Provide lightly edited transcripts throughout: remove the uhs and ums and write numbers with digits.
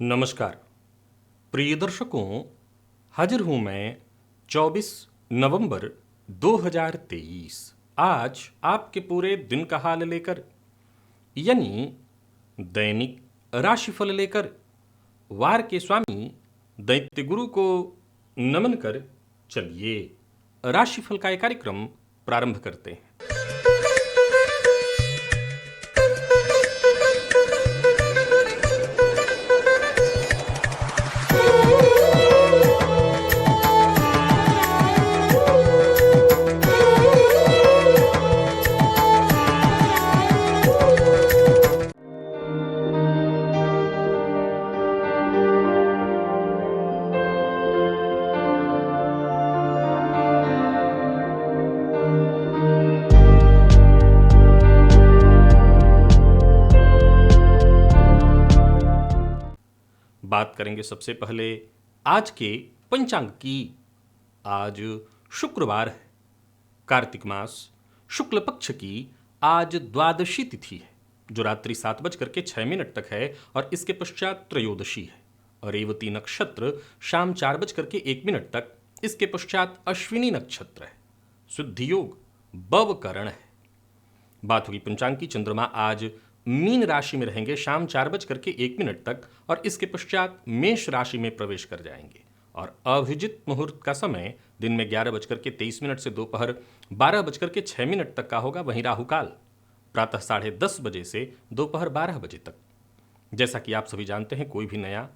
नमस्कार प्रिय दर्शकों, हाजिर हूं मैं 24 नवंबर 2023 आज आपके पूरे दिन का हाल लेकर, यानी दैनिक राशिफल लेकर। वार के स्वामी दैत्य गुरु को नमन कर चलिए राशिफल का एक कार्यक्रम प्रारंभ करते हैं। बात करेंगे सबसे पहले आज के पंचांग की। आज शुक्रवार है, कार्तिक मास शुक्ल पक्ष की आज द्वादशी तिथि है, जो रात्रि 7:06 तक है और इसके पश्चात त्रयोदशी है। और रेवती नक्षत्र शाम 4:01 तक, इसके पश्चात अश्विनी नक्षत्र है। शुद्धि योग बवकरण है। बात होगी पंचांग की। चंद्रमा आज मीन राशि में रहेंगे शाम 4:01 तक और इसके पश्चात मेष राशि में प्रवेश कर जाएंगे। और अभिजित मुहूर्त का समय दिन में 11:23 से दोपहर 12:06 तक का होगा। वहीं राहुकाल प्रातः 10:30 बजे से दोपहर 12 बजे तक। जैसा कि आप सभी जानते हैं, कोई भी नया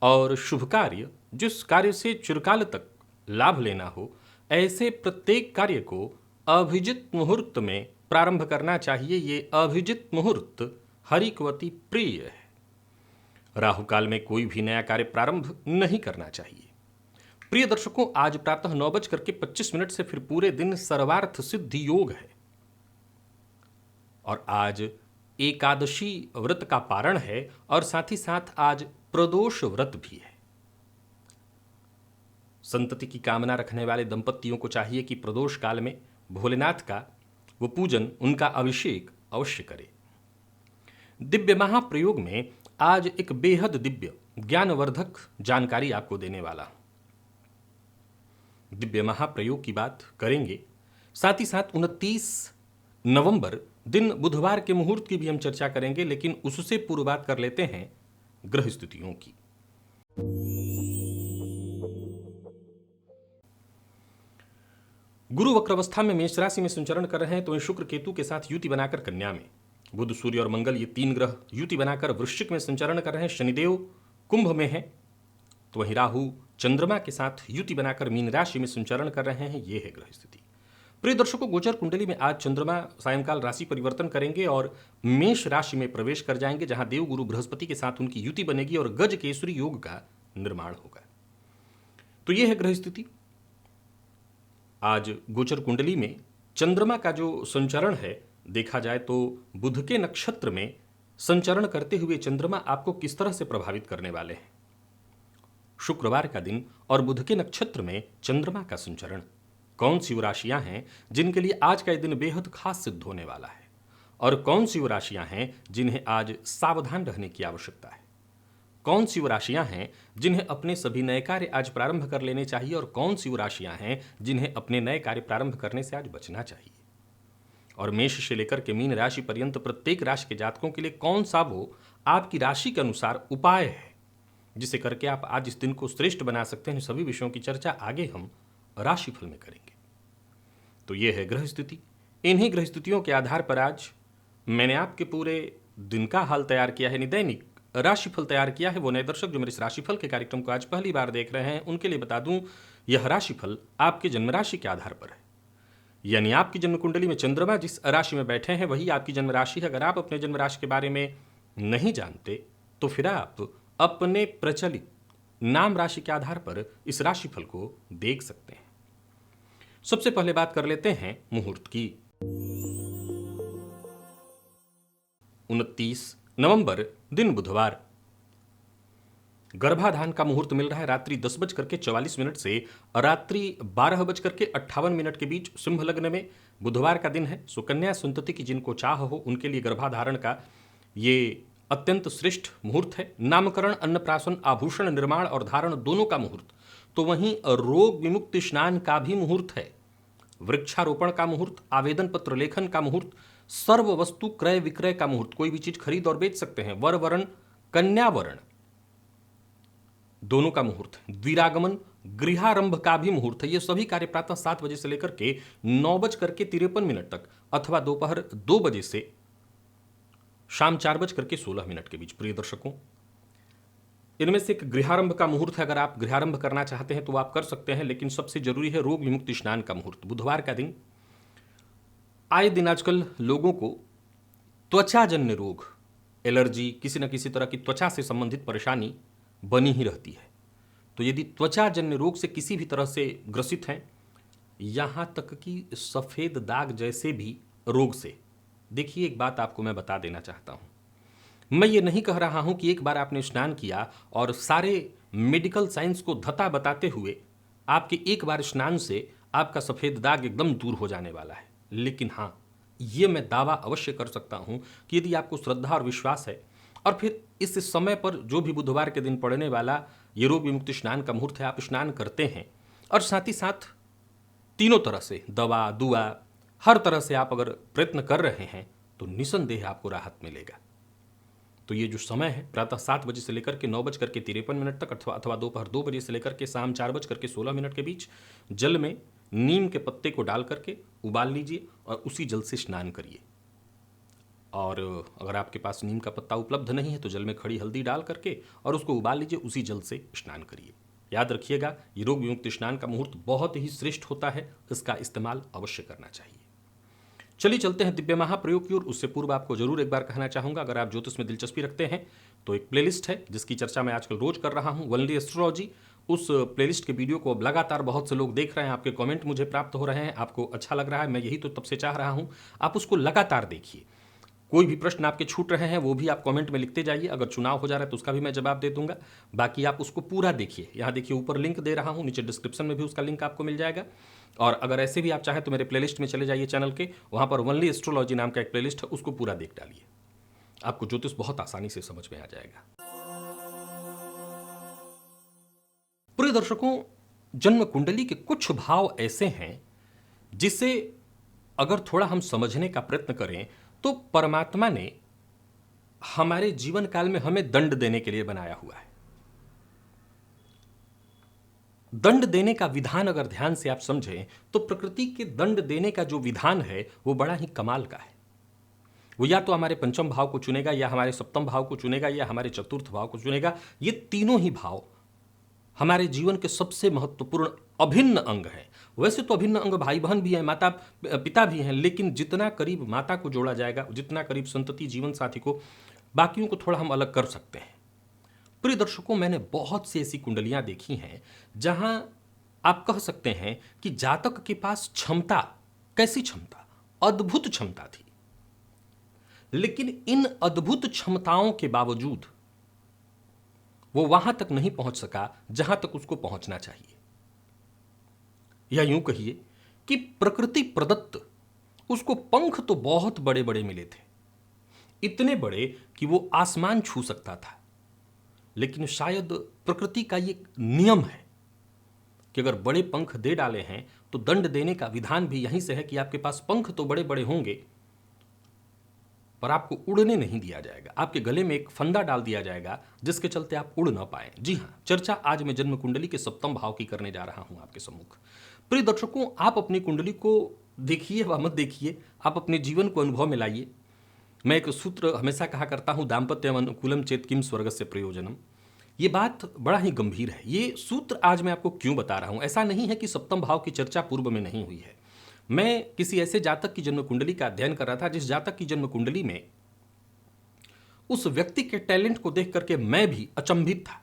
और शुभ कार्य, जिस कार्य से चिरकाल तक लाभ लेना हो, ऐसे प्रत्येक कार्य को अभिजित मुहूर्त में प्रारंभ करना चाहिए। ये अभिजित मुहूर्त हरिकवती प्रिय है। राहु काल में कोई भी नया कार्य प्रारंभ नहीं करना चाहिए। प्रिय दर्शकों, आज प्रातः 9:25 से फिर पूरे दिन सर्वार्थ सिद्धि योग है। और आज एकादशी व्रत का पारण है और साथ ही साथ आज प्रदोष व्रत भी है। संतति की कामना रखने वाले दंपतियों को चाहिए कि प्रदोष काल में भोलेनाथ का वो पूजन, उनका अभिषेक अवश्य करें। दिव्य महाप्रयोग में आज एक बेहद दिव्य ज्ञानवर्धक जानकारी आपको देने वाला हूं। दिव्य महाप्रयोग की बात करेंगे, साथ ही साथ 29 नवंबर दिन बुधवार के मुहूर्त की भी हम चर्चा करेंगे, लेकिन उससे पूर्व बात कर लेते हैं ग्रह स्थितियों की। गुरु वक्रावस्था में मेष राशि में संचरण कर रहे हैं, तो शुक्र केतु के साथ युति बनाकर कन्या में, बुध सूर्य और मंगल ये 3 ग्रह युति बनाकर वृश्चिक में संचरण कर रहे हैं। शनिदेव कुंभ में है, तो वहीं राहु चंद्रमा के साथ युति बनाकर मीन राशि में संचरण कर रहे हैं। ये है ग्रह स्थिति। प्रिय दर्शकों, गोचर कुंडली में आज चंद्रमा सायंकाल राशि परिवर्तन करेंगे और मेष राशि में प्रवेश कर जाएंगे, जहां देव गुरु बृहस्पति के साथ उनकी युति बनेगी और गज केसरी योग का निर्माण होगा। तो यह है ग्रह स्थिति। आज गोचर कुंडली में चंद्रमा का जो संचरण है, देखा जाए तो बुध के नक्षत्र में संचरण करते हुए चंद्रमा आपको किस तरह से प्रभावित करने वाले हैं। शुक्रवार का दिन और बुध के नक्षत्र में चंद्रमा का संचरण, कौन सी वो राशियां हैं जिनके लिए आज का दिन बेहद खास सिद्ध होने वाला है, और कौन सी वो राशियां हैं जिन्हें आज सावधान रहने की आवश्यकता है। कौन सी वो राशियां हैं जिन्हें अपने सभी नए कार्य आज प्रारंभ कर लेने चाहिए, और कौन सी वो राशियां हैं जिन्हें अपने नए कार्य प्रारंभ करने से आज बचना चाहिए। और मेष से लेकर के मीन राशि पर्यंत प्रत्येक राशि के जातकों के लिए कौन सा वो आपकी राशि के अनुसार उपाय है जिसे करके आप आज इस दिन को श्रेष्ठ बना सकते हैं। सभी विषयों की चर्चा आगे हम राशिफल में करेंगे। तो ये है ग्रह स्थिति। इन्हीं ग्रह स्थितियों के आधार पर आज मैंने आपके पूरे दिन का हाल तैयार किया है, दैनिक राशिफल तैयार किया है। वो नए दर्शक जो मेरे इस राशिफल के कार्यक्रम को आज पहली बार देख रहे हैं, उनके लिए बता दूं, यह राशिफल आपके जन्म राशि के आधार पर है। यानी आपकी जन्म कुंडली में चंद्रमा जिस राशि में बैठे हैं वही आपकी जन्म राशि है। अगर आप अपने जन्म राशि के बारे में नहीं जानते तो फिर आप अपने प्रचलित नाम राशि के आधार पर इस राशिफल को देख सकते हैं। सबसे पहले बात कर लेते हैं मुहूर्त की। 29 नवंबर दिन बुधवार, गर्भाधान का मुहूर्त मिल रहा है रात्रि 10:44 से रात्रि 12:58 के बीच सिंह लग्न में। बुधवार का दिन है, सुकन्या संतति की जिनको चाह हो उनके लिए गर्भाधारण का ये अत्यंत श्रेष्ठ मुहूर्त है। नामकरण, अन्नप्राशन, आभूषण निर्माण और धारण दोनों का मुहूर्त। तो वहीं रोग विमुक्ति स्नान का भी मुहूर्त है। वृक्षारोपण का मुहूर्त, आवेदन पत्र लेखन का मुहूर्त, सर्व वस्तु क्रय विक्रय का मुहूर्त, कोई भी चीज खरीद और बेच सकते हैं। वर वरण, कन्या वरण दोनों का मुहूर्त है। द्विरागमन, गृहारंभ का भी मुहूर्त है। ये सभी कार्य प्रातः 7 बजे से लेकर के 9:53 तक अथवा दोपहर 2 बजे से शाम 4:16 के बीच। प्रिय दर्शकों, इनमें से एक गृहारंभ का मुहूर्त है। अगर आप गृहारंभ करना चाहते हैं तो आप कर सकते हैं, लेकिन सबसे जरूरी है रोग विमुक्ति स्नान का मुहूर्त, बुधवार का दिन। आए दिन आजकल लोगों को त्वचाजन्य रोग, एलर्जी, किसी न किसी तरह की त्वचा से संबंधित परेशानी बनी ही रहती है। तो यदि त्वचाजन्य रोग से किसी भी तरह से ग्रसित हैं, यहां तक कि सफेद दाग जैसे भी रोग से, देखिए एक बात आपको मैं बता देना चाहता हूं। मैं ये नहीं कह रहा हूं कि एक बार आपने स्नान किया और सारे मेडिकल साइंस को धता बताते हुए आपके एक बार स्नान से आपका सफेद दाग एकदम दूर हो जाने वाला है। लेकिन हां, ये मैं दावा अवश्य कर सकता हूं कि यदि आपको श्रद्धा और विश्वास है और फिर इस समय पर जो भी बुधवार के दिन पड़ने वाला ये रोग विमुक्ति स्नान का मुहूर्त है, आप स्नान करते हैं और साथ ही साथ तीनों तरह से दवा दुआ हर तरह से आप अगर प्रयत्न कर रहे हैं तो निसंदेह आपको राहत मिलेगा। तो ये जो समय है प्रातः 7 बजे से लेकर के 9:53 तक अथवा दोपहर 2 बजे से लेकर के शाम 4:16 के बीच जल में नीम के पत्ते को डाल करके उबाल लीजिए और उसी जल से स्नान करिए। और अगर आपके पास नीम का पत्ता उपलब्ध नहीं है तो जल में खड़ी हल्दी डाल करके और उसको उबाल लीजिए, उसी जल से स्नान करिए। याद रखिएगा, ये रोग विमुक्ति स्नान का मुहूर्त बहुत ही श्रेष्ठ होता है, इसका इस्तेमाल अवश्य करना चाहिए। चलिए चलते हैं दिव्य महाप्रयोग की ओर। उससे पूर्व आपको जरूर एक बार कहना चाहूंगा, अगर आप ज्योतिष में दिलचस्पी रखते हैं तो एक प्लेलिस्ट है जिसकी चर्चा मैं आजकल रोज कर रहा हूं, वनली एस्ट्रोलॉजी। उस प्लेलिस्ट के वीडियो को अब लगातार बहुत से लोग देख रहे हैं, आपके कमेंट मुझे प्राप्त हो रहे हैं, आपको अच्छा लग रहा है, मैं यही तो तब से चाह रहा हूं। आप उसको लगातार देखिए। कोई भी प्रश्न आपके छूट रहे हैं वो भी आप कमेंट में लिखते जाइए। अगर चुनाव हो जा रहा है तो उसका भी मैं जवाब दे दूंगा। बाकी आप उसको पूरा देखिए। यहाँ देखिए ऊपर लिंक दे रहा हूँ, नीचे डिस्क्रिप्शन में भी उसका लिंक आपको मिल जाएगा। और अगर ऐसे भी आप चाहें तो मेरे प्लेलिस्ट में चले जाइए चैनल के, वहाँ पर वनली एस्ट्रोलॉजी नाम का एक प्लेलिस्ट है, उसको पूरा देख डालिए। आपको ज्योतिष बहुत आसानी से समझ में आ जाएगा। प्रिय दर्शकों, जन्म कुंडली के कुछ भाव ऐसे हैं जिसे अगर थोड़ा हम समझने का प्रयत्न करें तो परमात्मा ने हमारे जीवन काल में हमें दंड देने के लिए बनाया हुआ है। दंड देने का विधान अगर ध्यान से आप समझें तो प्रकृति के दंड देने का जो विधान है वो बड़ा ही कमाल का है। वो या तो हमारे पंचम भाव को चुनेगा, या हमारे सप्तम भाव को चुनेगा, या हमारे चतुर्थ भाव को चुनेगा। ये तीनों ही भाव हमारे जीवन के सबसे महत्वपूर्ण अभिन्न अंग हैं। वैसे तो अभिन्न अंग भाई बहन भी हैं, माता पिता भी हैं, लेकिन जितना करीब माता को जोड़ा जाएगा, जितना करीब संतति जीवन साथी को, बाकियों को थोड़ा हम अलग कर सकते हैं। प्रिय दर्शकों, मैंने बहुत सी ऐसी कुंडलियां देखी हैं जहां आप कह सकते हैं कि जातक के पास क्षमता, कैसी क्षमता, अद्भुत क्षमता थी, लेकिन इन अद्भुत क्षमताओं के बावजूद वो वहां तक नहीं पहुंच सका जहां तक उसको पहुंचना चाहिए। या यूं कहिए कि प्रकृति प्रदत्त उसको पंख तो बहुत बड़े बड़े मिले थे, इतने बड़े कि वो आसमान छू सकता था। लेकिन शायद प्रकृति का ये नियम है कि अगर बड़े पंख दे डाले हैं तो दंड देने का विधान भी यहीं से है कि आपके पास पंख तो बड़े बड़े होंगे पर आपको उड़ने नहीं दिया जाएगा। आपके गले में एक फंदा डाल दिया जाएगा जिसके चलते आप उड़ ना पाए। जी हां, चर्चा आज मैं जन्म कुंडली के सप्तम भाव की करने जा रहा हूं आपके सम्मुख। प्रिय दर्शकों, आप अपनी कुंडली को देखिए व मत देखिए, आप अपने जीवन को अनुभव में लाइए। मैं एक सूत्र हमेशा कहा करता हूं, दाम्पत्यम अनुकूलम चेत किम स्वर्गस्य प्रयोजनम। ये बात बड़ा ही गंभीर है। ये सूत्र आज मैं आपको क्यों बता रहा हूं? ऐसा नहीं है कि सप्तम भाव की चर्चा पूर्व में नहीं हुई है। मैं किसी ऐसे जातक की जन्म कुंडली का अध्ययन कर रहा था जिस जातक की जन्म कुंडली में उस व्यक्ति के टैलेंट को देख करके मैं भी अचंभित था।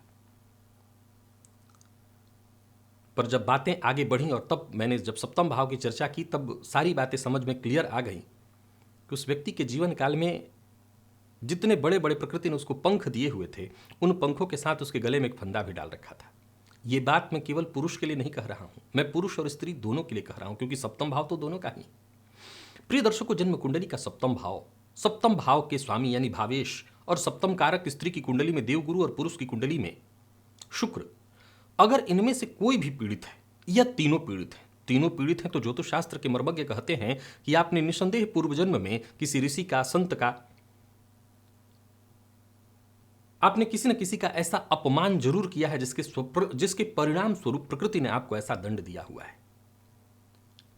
पर जब बातें आगे बढ़ी और तब मैंने जब सप्तम भाव की चर्चा की तब सारी बातें समझ में क्लियर आ गई कि उस व्यक्ति के जीवन काल में जितने बड़े बड़े प्रकृति ने उसको पंख दिए हुए थे, उन पंखों के साथ उसके गले में एक फंदा भी डाल रखा था। ये बात मैं केवल पुरुष के लिए नहीं कह रहा हूं, मैं पुरुष और स्त्री दोनों के लिए कह रहा हूं, क्योंकि सप्तम भाव तो दोनों का ही। प्रिय दर्शकों, जन्म कुंडली का सप्तम भाव के स्वामी यानी भावेश और सप्तम कारक स्त्री की कुंडली में देवगुरु और पुरुष की कुंडली में शुक्र, अगर इनमें से कोई भी पीड़ित है या तीनों पीड़ित हैं तो ज्योतिष शास्त्र के मर्मज्ञ कहते हैं कि आपने निसंदेह पूर्व जन्म में किसी ऋषि का, संत का, आपने किसी न किसी का ऐसा अपमान जरूर किया है जिसके परिणाम स्वरूप प्रकृति ने आपको ऐसा दंड दिया हुआ है।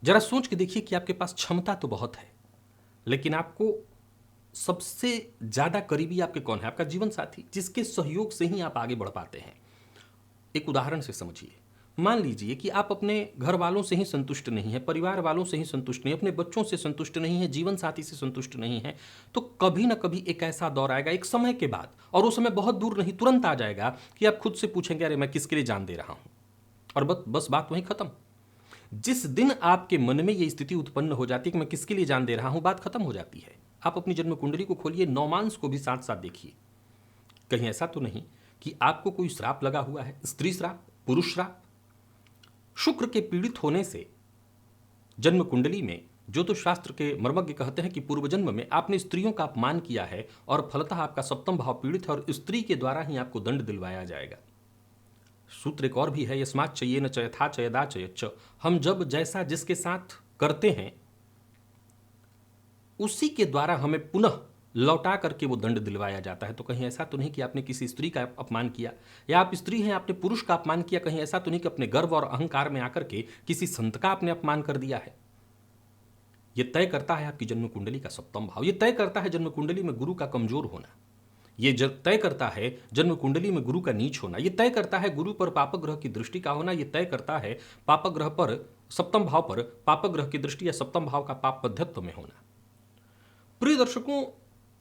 जरा सोच के देखिए कि आपके पास क्षमता तो बहुत है, लेकिन आपको सबसे ज्यादा करीबी आपके कौन है? आपका जीवन साथी, जिसके सहयोग से ही आप आगे बढ़ पाते हैं। एक उदाहरण से समझिए। मान लीजिए कि आप अपने घर वालों से ही संतुष्ट नहीं है, परिवार वालों से ही संतुष्ट नहीं है, अपने बच्चों से संतुष्ट नहीं है, जीवन साथी से संतुष्ट नहीं है, तो कभी ना कभी एक ऐसा दौर आएगा एक समय के बाद, और वो समय बहुत दूर नहीं, तुरंत आ जाएगा कि आप खुद से पूछेंगे अरे मैं किसके लिए जान दे रहा हूं, और बस बात वहीं खत्म। जिस दिन आपके मन में ये स्थिति उत्पन्न हो जाती है कि मैं किसके लिए जान दे रहा हूं, बात खत्म हो जाती है। आप अपनी जन्म कुंडली को खोलिए, नौमांस को भी साथ साथ देखिए। कहीं ऐसा तो नहीं कि आपको कोई श्राप लगा हुआ है, स्त्री श्राप, पुरुष श्राप? शुक्र के पीड़ित होने से जन्म कुंडली में ज्योतिष शास्त्र के मर्मज्ञ कहते हैं कि पूर्व जन्म में आपने स्त्रियों का अपमान किया है और फलतः आपका सप्तम भाव पीड़ित है और स्त्री के द्वारा ही आपको दंड दिलवाया जाएगा। सूत्र एक और भी है, यस्मात् चयेन चयथा चयदा चयच्च, हम जब जैसा जिसके साथ करते हैं उसी के द्वारा हमें पुनः लौटा करके वो दंड दिलवाया जाता है। तो कहीं ऐसा तो नहीं कि आपने किसी स्त्री का अपमान किया, या आप स्त्री हैं आपने पुरुष का अपमान किया, कहीं ऐसा तो नहीं कि अपने गर्व और अहंकार में आकर के किसी संत का आपने अपमान कर दिया है। यह तय करता है आपकी जन्म कुंडली का सप्तम भाव, यह तय करता है जन्म कुंडली में गुरु का कमजोर होना, यह तय करता है जन्म कुंडली में गुरु का नीच होना, यह तय करता है गुरु पर पापग्रह की दृष्टि का होना, यह तय करता है पापग्रह पर, सप्तम भाव पर पापग्रह की दृष्टि या सप्तम भाव का पाप पद्धत्व में होना। प्रिय दर्शकों,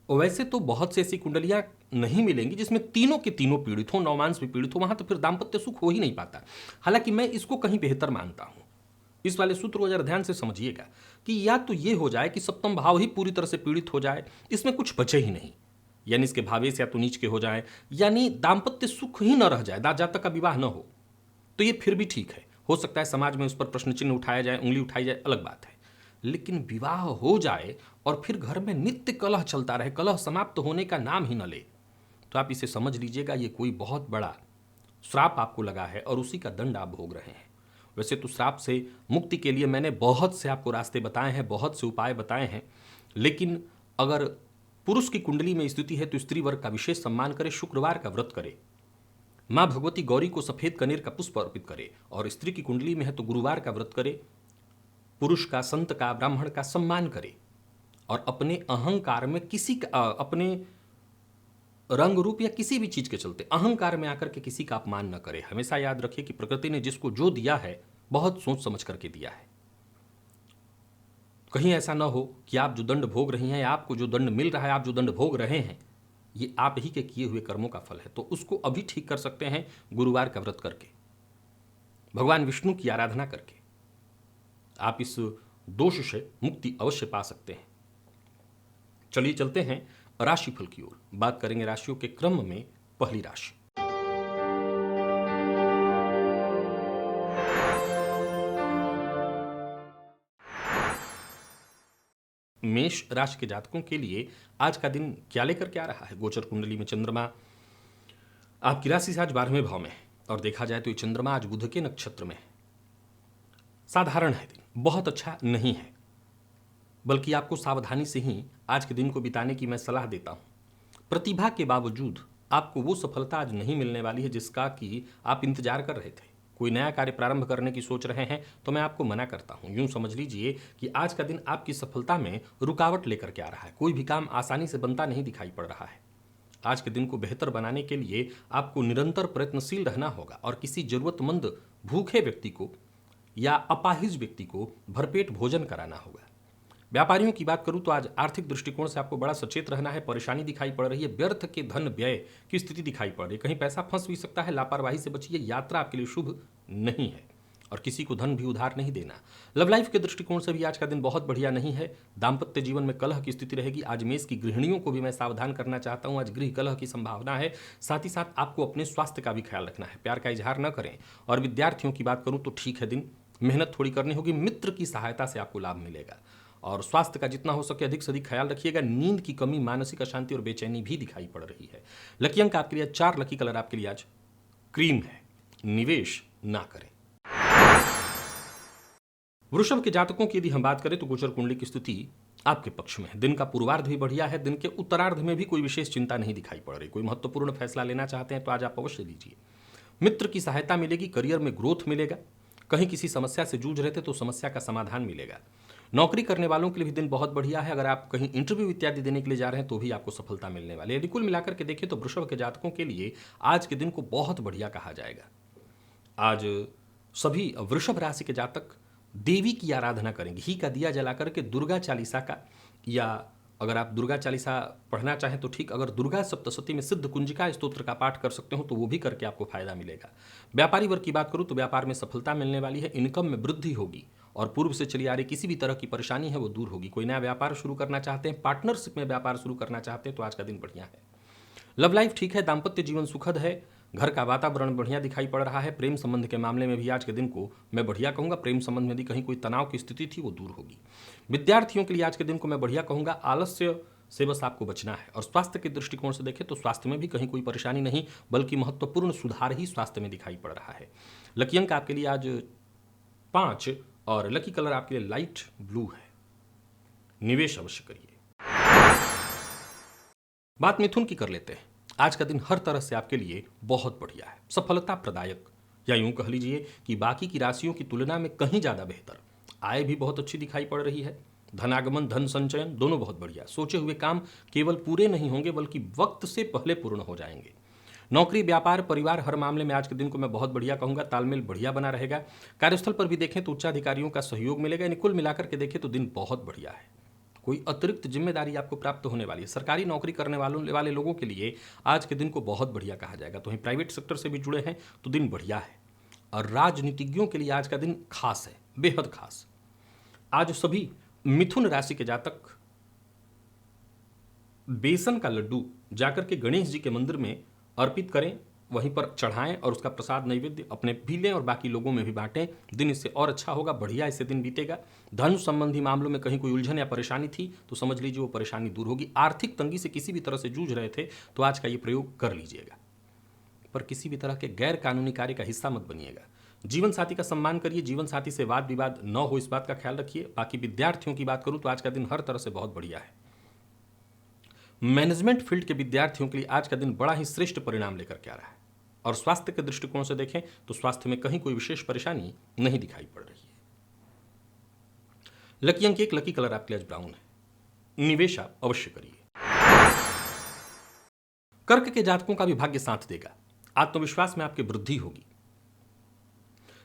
वैसे तो बहुत से ऐसी कुंडलियां नहीं मिलेंगी जिसमें तीनों के तीनों पीड़ित हो, नौमांस भी पीड़ित हो, वहां तो फिर दाम्पत्य सुख हो ही नहीं पाता। हालांकि मैं इसको कहीं बेहतर मानता हूं। इस वाले सूत्र को जरा ध्यान से समझिएगा कि या तो यह हो जाए कि सप्तम भाव ही पूरी तरह से पीड़ित हो जाए, इसमें कुछ बचे ही नहीं, यानी इसके भावेश या तो नीच के हो जाए, यानी दाम्पत्य सुख ही न रह जाए, जब तक का विवाह न हो, तो ये फिर भी ठीक है। हो सकता है समाज में उस पर प्रश्न चिन्ह उठाया जाए, उंगली उठाई जाए, अलग बात है। लेकिन विवाह हो जाए और फिर घर में नित्य कलह चलता रहे, कलह समाप्त होने का नाम ही न ले, तो आप इसे समझ लीजिएगा ये कोई बहुत बड़ा श्राप आपको लगा है और उसी का दंड आप भोग रहे हैं। वैसे तो श्राप से मुक्ति के लिए मैंने बहुत से आपको रास्ते बताए हैं, बहुत से उपाय बताए हैं, लेकिन अगर पुरुष की कुंडली में स्थिति है तो स्त्री वर्ग का विशेष सम्मान करे, शुक्रवार का व्रत करे, माँ भगवती गौरी को सफेद कनेर का पुष्प अर्पित करे, और स्त्री की कुंडली में है तो गुरुवार का व्रत करे, पुरुष का, संत का, ब्राह्मण का सम्मान करे, और अपने अहंकार में किसी का, अपने रंग रूप या किसी भी चीज के चलते अहंकार में आकर के किसी का अपमान न करे। हमेशा याद रखिए कि प्रकृति ने जिसको जो दिया है बहुत सोच समझ करके दिया है। कहीं ऐसा ना हो कि आप जो दंड भोग रही हैं, आपको जो दंड मिल रहा है, आप जो दंड भोग रहे हैं, ये आप ही के किए हुए कर्मों का फल है। तो उसको अभी ठीक कर सकते हैं गुरुवार का व्रत करके, भगवान विष्णु की आराधना करके आप इस दोष से मुक्ति अवश्य पा सकते हैं। चलिए चलते हैं राशिफल की ओर। बात करेंगे राशियों के क्रम में पहली राशि मेष राशि के जातकों के लिए आज का दिन क्या लेकर के आ रहा है। गोचर कुंडली में चंद्रमा आपकी राशि से आज 12वें भाव में है, और देखा जाए तो ये चंद्रमा आज बुध के नक्षत्र में है। साधारण है दिन, बहुत अच्छा नहीं है, बल्कि आपको सावधानी से ही आज के दिन को बिताने की मैं सलाह देता हूं। प्रतिभा के बावजूद आपको वो सफलता आज नहीं मिलने वाली है जिसका कि आप इंतजार कर रहे थे। कोई नया कार्य प्रारंभ करने की सोच रहे हैं तो मैं आपको मना करता हूं। यूं समझ लीजिए कि आज का दिन आपकी सफलता में रुकावट लेकर के आ रहा है। कोई भी काम आसानी से बनता नहीं दिखाई पड़ रहा है। आज के दिन को बेहतर बनाने के लिए आपको निरंतर प्रयत्नशील रहना होगा, और किसी जरूरतमंद भूखे व्यक्ति को या अपाहिज व्यक्ति को भरपेट भोजन कराना होगा। व्यापारियों की बात करूं तो आज आर्थिक दृष्टिकोण से आपको बड़ा सचेत रहना है। परेशानी दिखाई पड़ रही है, व्यर्थ के धन व्यय की स्थिति दिखाई पड़ रही है, कहीं पैसा फंस भी सकता है, लापरवाही से बचिए। यात्रा आपके लिए शुभ नहीं है, और किसी को धन भी उधार नहीं देना। लव लाइफ के दृष्टिकोण से भी आज का दिन बहुत बढ़िया नहीं है। दाम्पत्य जीवन में कलह की स्थिति रहेगी। आज मेष की गृहिणियों को भी मैं सावधान करना चाहता हूं, आज गृह कलह की संभावना है। साथ ही साथ आपको अपने स्वास्थ्य का भी ख्याल रखना है, प्यार का इजहार न करें। और विद्यार्थियों की बात करूं तो ठीक है दिन, मेहनत थोड़ी करनी होगी, मित्र की सहायता से आपको लाभ मिलेगा। और स्वास्थ्य का जितना हो सके अधिक से अधिक ख्याल रखिएगा। नींद की कमी, मानसिक अशांति और बेचैनी भी दिखाई पड़ रही है। लकी अंक आपके लिए 4, लकी कलर आपके लिए आज क्रीम है। निवेश ना करें। वृषभ के जातकों की यदि हम बात करें तो गोचर कुंडली की स्थिति आपके पक्ष में है। दिन का पूर्वार्ध भी बढ़िया है। दिन के उत्तरार्ध में भी कोई विशेष चिंता नहीं दिखाई पड़ रही। कोई महत्वपूर्ण फैसला लेना चाहते हैं तो आज आप अवश्य लीजिए। मित्र की सहायता मिलेगी। करियर में ग्रोथ मिलेगा। कहीं किसी समस्या से जूझ रहे थे तो समस्या का समाधान मिलेगा। नौकरी करने वालों के लिए भी दिन बहुत बढ़िया है। अगर आप कहीं इंटरव्यू इत्यादि देने के लिए जा रहे हैं तो भी आपको सफलता मिलने वाली है। यदि कुल मिलाकर के देखें तो वृषभ के जातकों के लिए आज के दिन को बहुत बढ़िया कहा जाएगा। आज सभी वृषभ राशि के जातक देवी की आराधना करेंगे। घी का दिया जला करके दुर्गा चालीसा का, या अगर आप दुर्गा चालीसा पढ़ना चाहें तो ठीक, अगर दुर्गा सप्तशती में सिद्ध कुंजिका स्तोत्र का पाठ कर सकते हो तो वो भी करके आपको फायदा मिलेगा। व्यापारी वर्ग की बात करूं तो व्यापार में सफलता मिलने वाली है। इनकम में वृद्धि होगी और पूर्व से चली आ रही किसी भी तरह की परेशानी है वो दूर होगी। कोई नया व्यापार शुरू करना चाहते हैं, पार्टनरशिप में व्यापार शुरू करना चाहते हैं तो आज का दिन बढ़िया है। लव लाइफ ठीक है। दाम्पत्य जीवन सुखद है। घर का वातावरण बढ़िया दिखाई पड़ रहा है। प्रेम संबंध के मामले में भी आज के दिन को मैं बढ़िया कहूंगा। प्रेम संबंध में यदि कहीं कोई तनाव की स्थिति थी वो दूर होगी। विद्यार्थियों के लिए आज के दिन को मैं बढ़िया कहूंगा। आलस्य से बस आपको बचना है। और स्वास्थ्य के दृष्टिकोण से देखें तो स्वास्थ्य में भी कहीं कोई परेशानी नहीं, बल्कि महत्वपूर्ण सुधार ही स्वास्थ्य में दिखाई पड़ रहा है। लकी अंक आपके लिए आज 5 और लकी कलर आपके लिए लाइट ब्लू है। निवेश अवश्य करिए। बात मिथुन की कर लेते हैं। आज का दिन हर तरह से आपके लिए बहुत बढ़िया है, सफलता प्रदायक, या यूं कह लीजिए कि बाकी की राशियों की तुलना में कहीं ज्यादा बेहतर। आय भी बहुत अच्छी दिखाई पड़ रही है। धनागमन, धन संचयन दोनों बहुत बढ़िया। सोचे हुए काम केवल पूरे नहीं होंगे बल्कि वक्त से पहले पूर्ण हो जाएंगे। नौकरी, व्यापार, परिवार, हर मामले में आज के दिन को मैं बहुत बढ़िया कहूंगा। तालमेल बढ़िया बना रहेगा। कार्यस्थल पर भी देखें तो उच्चाधिकारियों का सहयोग मिलेगा। यानी कुल मिलाकर के देखें तो दिन बहुत बढ़िया है। कोई अतिरिक्त जिम्मेदारी आपको प्राप्त होने वाली है। सरकारी नौकरी करने वाले लोगों के लिए आज के दिन को बहुत बढ़िया कहा जाएगा। तो वहीं प्राइवेट सेक्टर से भी जुड़े हैं तो दिन बढ़िया है। और राजनीतिज्ञों के लिए आज का दिन खास है, बेहद खास। आज सभी मिथुन राशि के जातक बेसन का लड्डू जाकर के गणेश जी के मंदिर में अर्पित करें, वहीं पर चढ़ाएं और उसका प्रसाद नैवेद्य अपने भी लें और बाकी लोगों में भी बांटें। दिन इससे और अच्छा होगा, बढ़िया इससे दिन बीतेगा। धन संबंधी मामलों में कहीं कोई उलझन या परेशानी थी तो समझ लीजिए वो परेशानी दूर होगी। आर्थिक तंगी से किसी भी तरह से जूझ रहे थे तो आज का ये प्रयोग कर लीजिएगा, पर किसी भी तरह के गैर कानूनी कार्य का हिस्सा मत बनिएगा। जीवन साथी का सम्मान करिए। जीवन साथी से वाद विवाद न हो, इस बात का ख्याल रखिए। बाकी विद्यार्थियों की बात करूं तो आज का दिन हर तरह से बहुत बढ़िया है। मैनेजमेंट फील्ड के विद्यार्थियों के लिए आज का दिन बड़ा ही श्रेष्ठ परिणाम लेकर के आ रहा है। और स्वास्थ्य के दृष्टिकोण से देखें तो स्वास्थ्य में कहीं कोई विशेष परेशानी नहीं दिखाई पड़ रही है। लकी अंक 1, लकी कलर आपके लिए आज ब्राउन है। निवेश आप अवश्य करिए। कर्क के जातकों का भी भाग्य साथ देगा। आत्मविश्वास में आपकी वृद्धि होगी।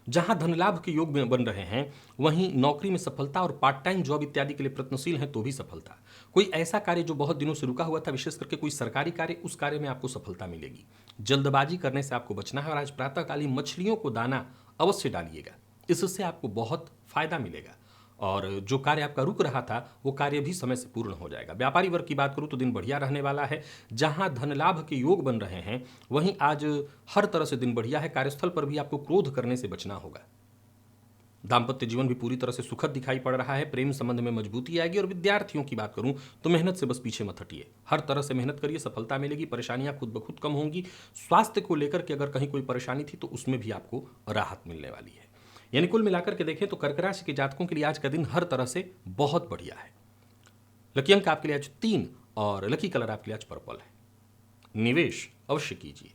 जहां धन लाभ के योग में बन रहे हैं वहीं नौकरी में सफलता और पार्ट टाइम जॉब इत्यादि के लिए प्रयत्नशील हैं तो भी सफलता। कोई ऐसा कार्य जो बहुत दिनों से रुका हुआ था, विशेष करके कोई सरकारी कार्य, उस कार्य में आपको सफलता मिलेगी। जल्दबाजी करने से आपको बचना है। और आज प्रातःकालीन मछलियों को दाना अवश्य डालिएगा, इससे आपको बहुत फायदा मिलेगा। और जो कार्य आपका रुक रहा था वो कार्य भी समय से पूर्ण हो जाएगा। व्यापारी वर्ग की बात करूं तो दिन बढ़िया रहने वाला है। जहां धन लाभ के योग बन रहे हैं वहीं आज हर तरह से दिन बढ़िया है। कार्यस्थल पर भी आपको क्रोध करने से बचना होगा। दाम्पत्य जीवन भी पूरी तरह से सुखद दिखाई पड़ रहा है। प्रेम संबंध में मजबूती आएगी। और विद्यार्थियों की बात करूं तो मेहनत से बस पीछे मत हटिए। हर तरह से मेहनत करिए, सफलता मिलेगी। परेशानियां खुद ब खुद कम होंगी। स्वास्थ्य को लेकर के अगर कहीं कोई परेशानी थी तो उसमें भी आपको राहत मिलने वाली है। यानी कुल मिलाकर के देखें तो कर्क राशि के जातकों के लिए आज का दिन हर तरह से बहुत बढ़िया है। लकी अंक आपके लिए आज 3 और लकी कलर आपके लिए आज पर्पल है। निवेश अवश्य कीजिए।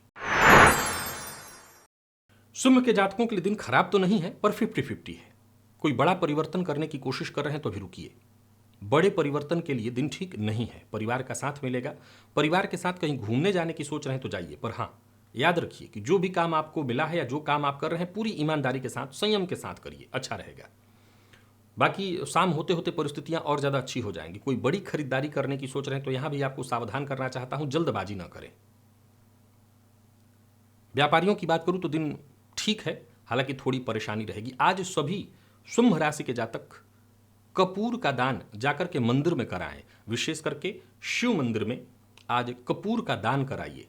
सिंह के जातकों के लिए दिन खराब तो नहीं है पर 50-50 है। कोई बड़ा परिवर्तन करने की कोशिश कर रहे हैं तो अभी रुकिए। बड़े परिवर्तन के लिए दिन ठीक नहीं है। परिवार का साथ मिलेगा। परिवार के साथ कहीं घूमने जाने की सोच रहे हैं तो जाइए, पर हाँ याद रखिए कि जो भी काम आपको मिला है या जो काम आप कर रहे हैं पूरी ईमानदारी के साथ, संयम के साथ करिए, अच्छा रहेगा। बाकी शाम होते होते परिस्थितियां और ज्यादा अच्छी हो जाएंगी। कोई बड़ी खरीदारी करने की सोच रहे हैं तो यहां भी आपको सावधान करना चाहता हूं, जल्दबाजी ना करें। व्यापारियों की बात करूं तो दिन ठीक है, हालांकि थोड़ी परेशानी रहेगी। आज सभी सिंह राशि के जातक कपूर का दान जाकर के मंदिर में कराएं। विशेष करके शिव मंदिर में आज कपूर का दान कराइए,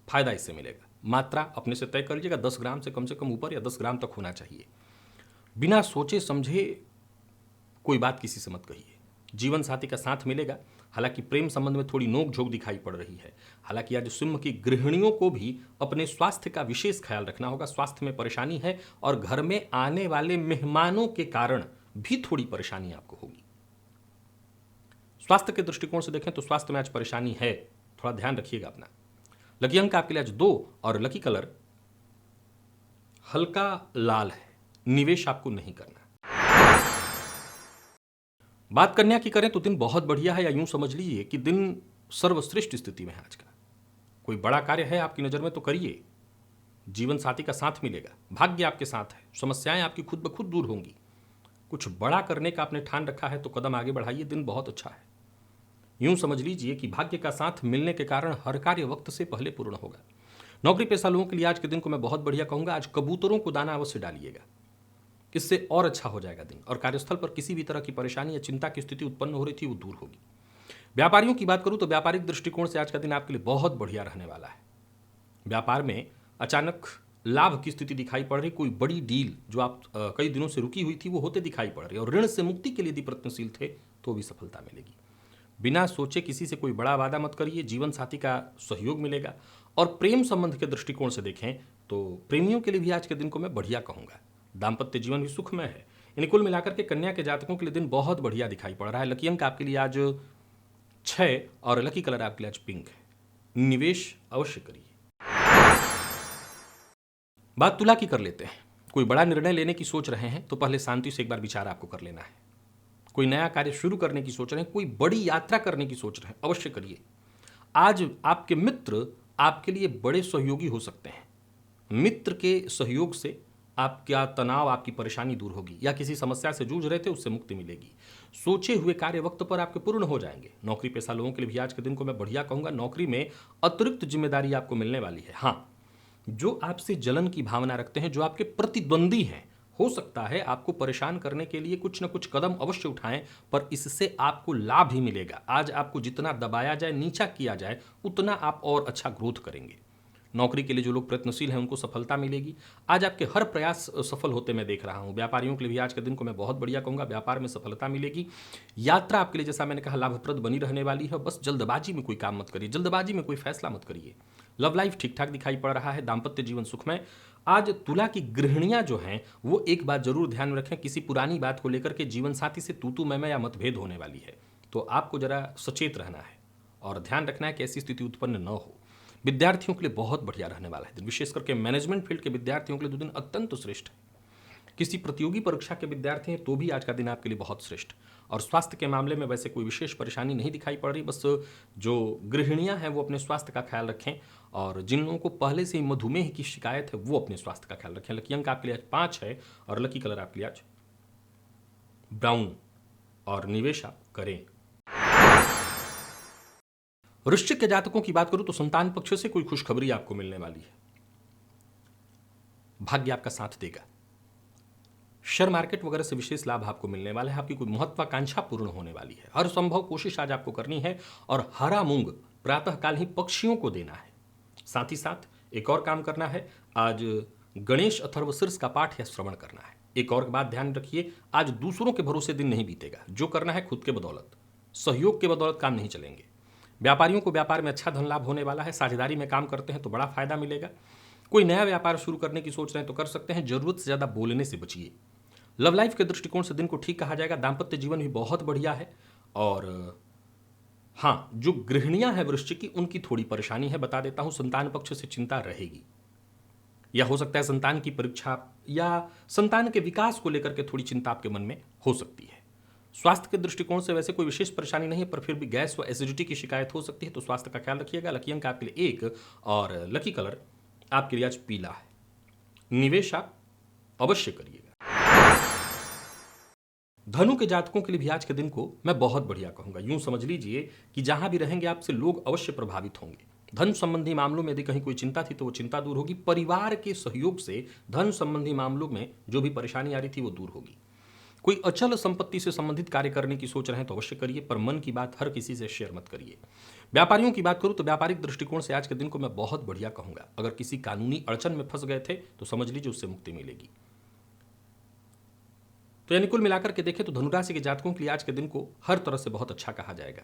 फायदा इससे मिलेगा। मात्रा अपने से तय कर लीजिएगा, 10 ग्राम से कम ऊपर या 10 ग्राम तक होना चाहिए। बिना सोचे समझे कोई बात किसी से मत कहिए। जीवन साथी का साथ मिलेगा, हालांकि प्रेम संबंध में थोड़ी नोक झोंक दिखाई पड़ रही है। हालांकि आज सिंह की गृहिणियों को भी अपने स्वास्थ्य का विशेष ख्याल रखना होगा। स्वास्थ्य में परेशानी है और घर में आने वाले मेहमानों के कारण भी थोड़ी परेशानी आपको होगी। स्वास्थ्य के दृष्टिकोण से देखें तो स्वास्थ्य में आज परेशानी है, थोड़ा ध्यान रखिएगा अपना। लकी अंक आपके लिए आज 2 और लकी कलर हल्का लाल है। निवेश आपको नहीं करना। बात कन्या की करें तो दिन बहुत बढ़िया है, या यूं समझ लीजिए कि दिन सर्वश्रेष्ठ स्थिति में है आज का। कोई बड़ा कार्य है आपकी नजर में तो करिए। जीवन साथी का साथ मिलेगा, भाग्य आपके साथ है, समस्याएं आपकी खुद ब खुद दूर होंगी। कुछ बड़ा करने का आपने ठान रखा है तो कदम आगे बढ़ाइए, दिन बहुत अच्छा है। यूं समझ लीजिए कि भाग्य का साथ मिलने के कारण हर कार्य वक्त से पहले पूर्ण होगा। नौकरी पेशा लोगों के लिए आज के दिन को मैं बहुत बढ़िया कहूंगा। आज कबूतरों को दाना अवश्य डालिएगा, इससे और अच्छा हो जाएगा दिन। और कार्यस्थल पर किसी भी तरह की परेशानी या चिंता की स्थिति उत्पन्न हो रही थी वो दूर होगी। व्यापारियों की बात करूं तो व्यापारिक दृष्टिकोण से आज का दिन आपके लिए बहुत बढ़िया रहने वाला है। व्यापार में अचानक लाभ की स्थिति दिखाई पड़ रही, कोई बड़ी डील जो आप कई दिनों से रुकी हुई थी वो होते दिखाई पड़ रही, और ऋण से मुक्ति के लिए यदि प्रयत्नशील थे तो भी सफलता मिलेगी। बिना सोचे किसी से कोई बड़ा वादा मत करिए, जीवन साथी का सहयोग मिलेगा। और प्रेम संबंध के दृष्टिकोण से देखें तो प्रेमियों के लिए भी आज के दिन को मैं बढ़िया कहूंगा। दाम्पत्य जीवन भी सुखमय है। यानी कुल मिलाकर के कन्या के जातकों के लिए दिन बहुत बढ़िया दिखाई पड़ रहा है। लकी अंक आपके लिए आज 6 और लकी कलर आपके लिए आज पिंक है। निवेश अवश्य करिए। बात तुला की कर लेते हैं। कोई बड़ा निर्णय लेने की सोच रहे हैं तो पहले शांति से एक बार विचार आपको कर लेना है। कोई नया कार्य शुरू करने की सोच रहे हैं, कोई बड़ी यात्रा करने की सोच रहे हैं, अवश्य करिए। आज आपके मित्र आपके लिए बड़े सहयोगी हो सकते हैं। मित्र के सहयोग से आपका तनाव, आपकी परेशानी दूर होगी, या किसी समस्या से जूझ रहे थे उससे मुक्ति मिलेगी। सोचे हुए कार्य वक्त पर आपके पूर्ण हो जाएंगे। नौकरी पेशा लोगों के लिए भी आज के दिन को मैं बढ़िया कहूंगा। नौकरी में अतिरिक्त जिम्मेदारी आपको मिलने वाली है। हाँ, जो आपसे जलन की भावना रखते हैं, जो आपके प्रतिद्वंदी हैं, हो सकता है आपको परेशान करने के लिए कुछ न कुछ कदम अवश्य उठाएं, पर इससे आपको लाभ ही मिलेगा। आज आपको जितना दबाया जाए, नीचा किया जाए, उतना आप और अच्छा ग्रोथ करेंगे। नौकरी के लिए जो लोग प्रयत्नशील हैं उनको सफलता मिलेगी। आज आपके हर प्रयास सफल होते मैं देख रहा हूं। व्यापारियों के लिए भी आज के दिन को मैं बहुत बढ़िया कहूंगा। व्यापार में सफलता मिलेगी। यात्रा आपके लिए, जैसा मैंने कहा, लाभप्रद बनी रहने वाली है। बस जल्दबाजी में कोई काम मत करिए, जल्दबाजी में कोई फैसला मत करिए। लव लाइफ ठीक ठाक दिखाई पड़ रहा है। दाम्पत्य जीवन सुखमय। आज तुला की गृहिणियां जो हैं वो एक बात जरूर ध्यान में रखें, किसी पुरानी बात को लेकर के जीवन साथी से तू मैं या मतभेद होने वाली है, तो आपको जरा सचेत रहना है और ध्यान रखना है कि ऐसी स्थिति उत्पन्न न हो। विद्यार्थियों के लिए बहुत बढ़िया रहने वाला है दिन। विशेष करके मैनेजमेंट फील्ड के विद्यार्थियों के लिए तो दिन अत्यंत श्रेष्ठ है। किसी प्रतियोगी परीक्षा के विद्यार्थी हैं तो भी आज का दिन आपके लिए बहुत श्रेष्ठ। और स्वास्थ्य के मामले में वैसे कोई विशेष परेशानी नहीं दिखाई पड़ रही। बस जो गृहिणियां हैं वो अपने स्वास्थ्य का ख्याल रखें, और जिन लोगों को पहले से ही मधुमेह की शिकायत है वो अपने स्वास्थ्य का ख्याल रखें। लकी अंक आपके लिए आज 5 है और लकी कलर आपके लिए आज ब्राउन, और निवेश आप करें। वृश्चिक के जातकों की बात करूं तो संतान पक्ष से कोई खुशखबरी आपको मिलने वाली है। भाग्य आपका साथ देगा। शेयर मार्केट वगैरह से विशेष लाभ आपको मिलने वाला है। आपकी कोई महत्वाकांक्षा पूर्ण होने वाली है। हर संभव कोशिश आज आपको करनी है, और हरा मूंग प्रातःकाल ही पक्षियों को देना है। साथ ही साथ एक और काम करना है, आज गणेश अथर्वशीर्ष का पाठ या श्रवण करना है। एक और बात ध्यान रखिए, आज दूसरों के भरोसे दिन नहीं बीतेगा। जो करना है खुद के बदौलत, सहयोग के बदौलत काम नहीं चलेंगे। व्यापारियों को व्यापार में अच्छा धन लाभ होने वाला है। साझेदारी में काम करते हैं तो बड़ा फायदा मिलेगा। कोई नया व्यापार शुरू करने की सोच रहे हैं तो कर सकते हैं। जरूरत से ज्यादा बोलने से बचिए। लव लाइफ के दृष्टिकोण से दिन को ठीक कहा जाएगा। दाम्पत्य जीवन भी बहुत बढ़िया है। और हाँ, जो गृहिणियां हैं वृश्चिक की, उनकी थोड़ी परेशानी है, बता देता हूं। संतान पक्ष से चिंता रहेगी, या हो सकता है संतान की परीक्षा या संतान के विकास को लेकर के थोड़ी चिंता आपके मन में हो सकती है। स्वास्थ्य के दृष्टिकोण से वैसे कोई विशेष परेशानी नहीं है, पर फिर भी गैस व एसिडिटी की शिकायत हो सकती है, तो स्वास्थ्य का ख्याल रखिएगा। लकी अंक आपके लिए 1 और लकी कलर आपके लिए आज पीला है। निवेश आप अवश्य करिएगा। धनु के जातकों के लिए भी आज के दिन को मैं बहुत बढ़िया कहूंगा। यूं समझ लीजिए कि जहां भी रहेंगे आपसे लोग अवश्य प्रभावित होंगे। धन संबंधी मामलों में यदि कहीं कोई चिंता थी तो वो चिंता दूर होगी। परिवार के सहयोग से धन संबंधी मामलों में जो भी परेशानी आ रही थी वो दूर होगी। कोई अचल संपत्ति से संबंधित कार्य करने की सोच रहे हैं तो अवश्य करिए, पर मन की बात हर किसी से शेयर मत करिए। व्यापारियों की बात करूं तो व्यापारिक दृष्टिकोण से आज के दिन को मैं बहुत बढ़िया कहूंगा। अगर किसी कानूनी अड़चन में फंस गए थे तो समझ लीजिए उससे मुक्ति मिलेगी। तो यानी कुल मिलाकर के देखें तो धनुराशि के जातकों के लिए आज के दिन को हर तरह से बहुत अच्छा कहा जाएगा।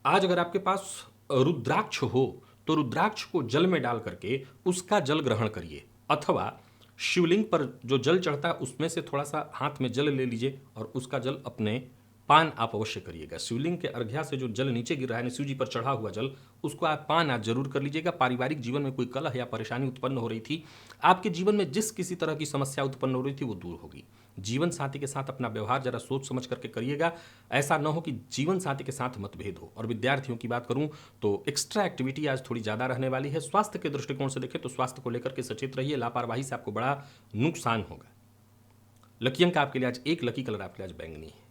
आज अगर आपके पास रुद्राक्ष हो तो रुद्राक्ष को जल में डाल करके उसका जल ग्रहण करिए, अथवा शिवलिंग पर जो जल चढ़ता है उसमें से थोड़ा सा हाथ में जल ले लीजिए और उसका जल अपने पान आप अवश्य करिएगा। शिवलिंग के अर्घ्या से जो जल नीचे गिर रहा है, शिव जी पर चढ़ा हुआ जल, उसको आप पान आज जरूर कर लीजिएगा। पारिवारिक जीवन में कोई कलह या परेशानी उत्पन्न हो रही थी, आपके जीवन में जिस किसी तरह की समस्या उत्पन्न हो रही थी वो दूर होगी। जीवन साथी के साथ अपना व्यवहार जरा सोच समझ करके करिएगा, ऐसा न हो कि जीवन साथी के साथ मतभेद हो। और विद्यार्थियों की बात करूं तो एक्स्ट्रा एक्टिविटी आज थोड़ी ज़्यादा रहने वाली है। स्वास्थ्य के दृष्टिकोण से देखें तो स्वास्थ्य को लेकर के सचेत रहिए, लापरवाही से आपको बड़ा नुकसान होगा। लकी अंक आपके लिए आज 1, लकी कलर आपके लिए आज बैंगनी है।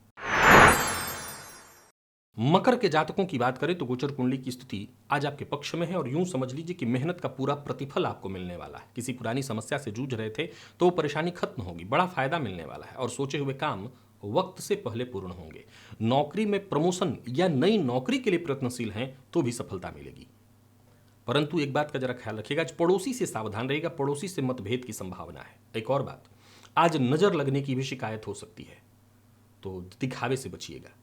मकर के जातकों की बात करें तो गोचर कुंडली की स्थिति आज आपके पक्ष में है और यूं समझ लीजिए कि मेहनत का पूरा प्रतिफल आपको मिलने वाला है। किसी पुरानी समस्या से जूझ रहे थे तो वो परेशानी खत्म होगी, बड़ा फायदा मिलने वाला है और सोचे हुए काम वक्त से पहले पूर्ण होंगे। नौकरी में प्रमोशन या नई नौकरी के लिए प्रयत्नशील हैं तो भी सफलता मिलेगी। परंतु एक बात का जरा ख्याल रखिएगा, आज पड़ोसी से सावधान रहिएगा, पड़ोसी से मतभेद की संभावना है। एक और बात, आज नजर लगने की भी शिकायत हो सकती है, तो दिखावे से बचिएगा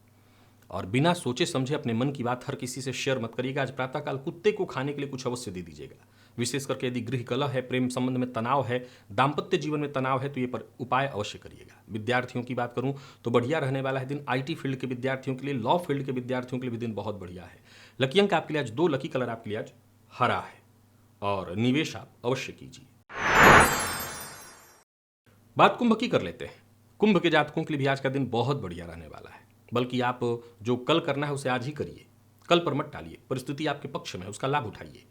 और बिना सोचे समझे अपने मन की बात हर किसी से शेयर मत करिएगा। आज प्रातःकाल कुत्ते को खाने के लिए कुछ अवश्य दे दीजिएगा। विशेष करके यदि गृह कलह है, प्रेम संबंध में तनाव है, दाम्पत्य जीवन में तनाव है तो ये पर उपाय अवश्य करिएगा। विद्यार्थियों की बात करूं तो बढ़िया रहने वाला है दिन। आईटी फील्ड के विद्यार्थियों के लिए, लॉ फील्ड के विद्यार्थियों के लिए भी दिन बहुत बढ़िया है। लकी अंक आपके लिए आज 2, लकी कलर आपके लिए आज हरा है और निवेश आप अवश्य कीजिए। बात कुंभ की कर लेते हैं। कुंभ के जातकों के लिए भी आज का दिन बहुत बढ़िया रहने वाला है, बल्कि आप जो कल करना है उसे आज ही करिए, कल पर मत टालिए। परिस्थिति आपके पक्ष में है, उसका लाभ उठाइए।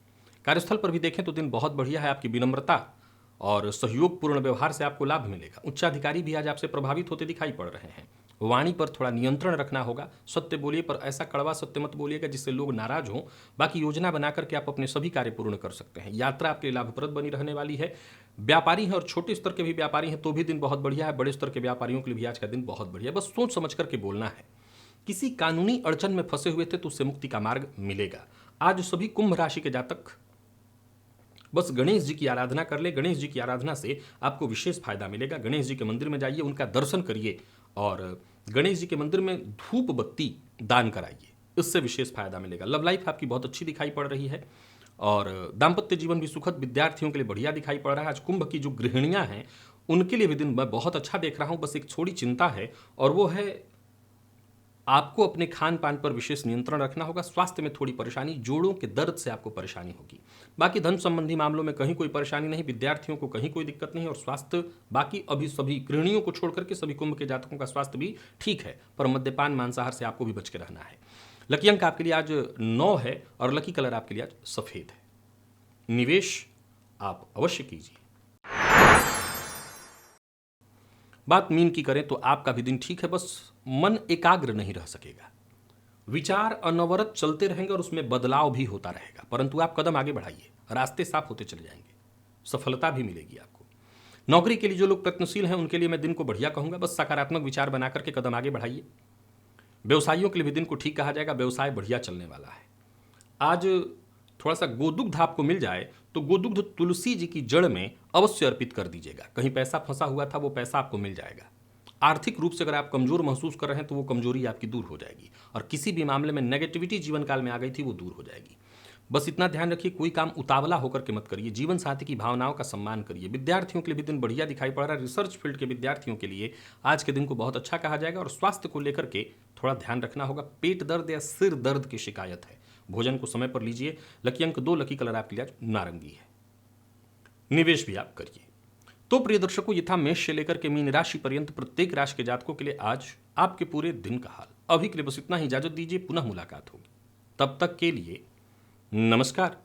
कार्यस्थल पर भी देखें तो दिन बहुत बढ़िया है। आपकी विनम्रता और सहयोगपूर्ण व्यवहार से आपको लाभ मिलेगा। उच्चाधिकारी भी आज आपसे प्रभावित होते दिखाई पड़ रहे हैं। वाणी पर थोड़ा नियंत्रण रखना होगा। सत्य बोलिए, पर ऐसा कड़वा सत्य मत बोलिएगा जिससे लोग नाराज हों। बाकी योजना बना करके आप अपने सभी कार्य पूर्ण कर सकते हैं। यात्रा आपके लिए लाभप्रद बनी रहने वाली है। व्यापारी हैं और छोटे स्तर के भी व्यापारी हैं तो भी दिन बहुत बढ़िया है। बड़े स्तर के व्यापारियों के लिए भी आज का दिन बहुत बढ़िया है। बस सोच समझ करके बोलना है। किसी कानूनी अड़चन में फंसे हुए थे तो उससे मुक्ति का मार्ग मिलेगा। आज सभी कुंभ राशि के जातक बस गणेश जी की आराधना कर ले। गणेश जी की आराधना से आपको विशेष फायदा मिलेगा। गणेश जी के मंदिर में जाइए, उनका दर्शन करिए और गणेश जी के मंदिर में धूप बत्ती दान कराइए, इससे विशेष फायदा मिलेगा। लव लाइफ आपकी बहुत अच्छी दिखाई पड़ रही है और दाम्पत्य जीवन भी सुखद विद्यार्थियों के लिए बढ़िया दिखाई पड़ रहा है। आज कुंभ की जो गृहिणियां हैं उनके लिए भी दिन मैं बहुत अच्छा देख रहा हूं। बस एक थोड़ी चिंता है और वो है आपको अपने खान पान पर विशेष नियंत्रण रखना होगा। स्वास्थ्य में थोड़ी परेशानी, जोड़ों के दर्द से आपको परेशानी होगी। बाकी धन संबंधी मामलों में कहीं कोई परेशानी नहीं, विद्यार्थियों को कहीं कोई दिक्कत नहीं और स्वास्थ्य बाकी अभी सभी गृहिणियों को छोड़ करके सभी कुंभ के जातकों का स्वास्थ्य भी ठीक है, पर मद्यपान मांसाहार से आपको भी बच के रहना है। लकी अंक आपके लिए आज 9 है और लकी कलर आपके लिए आज सफेद है। निवेश आप अवश्य कीजिए। बात मीन की करें तो आपका भी दिन ठीक है, बस मन एकाग्र नहीं रह सकेगा। विचार अनवरत चलते रहेंगे और उसमें बदलाव भी होता रहेगा, परंतु आप कदम आगे बढ़ाइए, रास्ते साफ होते चले जाएंगे, सफलता भी मिलेगी आपको। नौकरी के लिए जो लोग प्रयत्नशील हैं उनके लिए मैं दिन को बढ़िया कहूंगा। बस सकारात्मक विचार बना करके कदम आगे बढ़ाइए। व्यवसायियों के लिए भी दिन को ठीक कहा जाएगा, व्यवसाय बढ़िया चलने वाला है। आज थोड़ा सा गोदुग्ध आपको मिल जाए तो गोदुग्ध तुलसी जी की जड़ में अवश्य अर्पित कर दीजिएगा। कहीं पैसा फंसा हुआ था वो पैसा आपको मिल जाएगा। आर्थिक रूप से अगर आप कमजोर महसूस कर रहे हैं तो वो कमजोरी आपकी दूर हो जाएगी और किसी भी मामले में नेगेटिविटी जीवन काल में आ गई थी वो दूर हो जाएगी। बस इतना ध्यान रखिए, कोई काम उतावला होकर के मत करिए। जीवन साथी की भावनाओं का सम्मान करिए। विद्यार्थियों के लिए भी दिन बढ़िया दिखाई पड़ रहा है। रिसर्च फील्ड के विद्यार्थियों के लिए आज के दिन को बहुत अच्छा कहा जाएगा और स्वास्थ्य को लेकर के थोड़ा ध्यान रखना होगा। पेट दर्द या सिर दर्द की शिकायत है, भोजन को समय पर लीजिए। लकी अंक 2, लकी कलर आपके लिए आज नारंगी है। निवेश भी आप करिए। तो प्रिय दर्शकों, ये था मेष से लेकर के मीन राशि पर्यंत प्रत्येक राशि के जातकों के लिए आज आपके पूरे दिन का हाल। अभी के लिए बस इतना ही, इजाजत दीजिए, पुनः मुलाकात होगी। तब तक के लिए नमस्कार।